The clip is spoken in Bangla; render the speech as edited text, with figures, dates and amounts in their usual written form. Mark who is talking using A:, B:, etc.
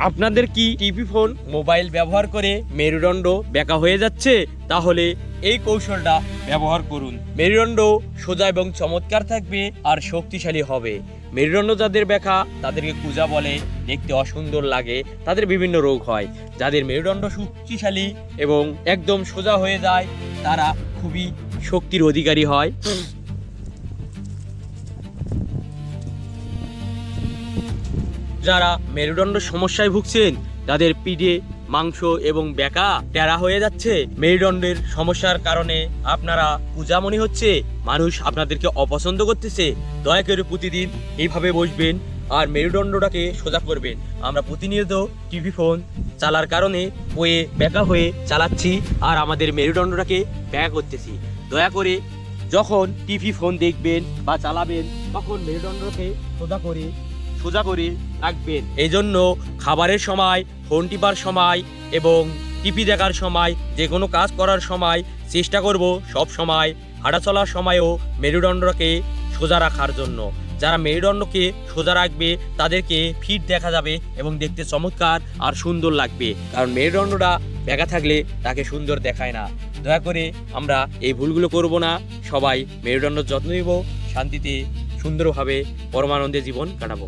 A: আপনাদের কি টিপি ফোন মোবাইল ব্যবহার করে মেরুদণ্ড বেঁকা হয়ে যাচ্ছে? তাহলে এই কৌশলটা ব্যবহার করুন। মেরুদণ্ড সোজা এবং চমৎকার থাকবে আর শক্তিশালী হবে। মেরুদণ্ড যাদের বেঁকা তাদেরকে কুজা বলে, দেখতে অসুন্দর লাগে, তাদের বিভিন্ন রোগ হয়। যাদের মেরুদণ্ড শক্তিশালী এবং একদম সোজা হয়ে যায় তারা খুবই শক্তির অধিকারী হয়। যারা মেরুদণ্ড সমস্যায় ভুগছেন, তাদের পিঠে মাংস এবং বেঁকা টেরা হয়ে যাচ্ছে, মেরুদণ্ডের সমস্যার কারণে আপনারা পূজা মনে হচ্ছে, মানুষ আপনাদেরকে অপছন্দ করতেছে, দয়া করে প্রতিদিন এইভাবে বসবেন আর মেরুদণ্ডটাকে সোজা করবেন। আমরা প্রতিনিয়ত টিভি ফোন চালার কারণে বয়ে বেঁকা হয়ে চালাচ্ছি আর আমাদের মেরুদণ্ডটাকে বেঁকা করতেছি। দয়া করে যখন টিভি ফোন দেখবেন বা চালাবেন তখন মেরুদণ্ডকে সোজা করে রাখবেন। এই জন্য খাবারের সময়, ফোন টিপার সময় এবং টিভি দেখার সময়, যে কোনো কাজ করার সময় চেষ্টা করব সব সময় হাঁটা চলার সময়ও মেরুদণ্ডকে সোজা রাখার জন্য। যারা মেরুদণ্ডকে সোজা রাখবে তাদেরকে ফিট দেখা যাবে এবং দেখতে চমৎকার আর সুন্দর লাগবে, কারণ মেরুদণ্ডটা বেঁকা থাকলে তাকে সুন্দর দেখায় না। দয়া করে আমরা এই ভুলগুলো করব না। সবাই মেরুদণ্ডের যত্ন নিব, শান্তিতে সুন্দরভাবে পরমানন্দে জীবন কাটাবো।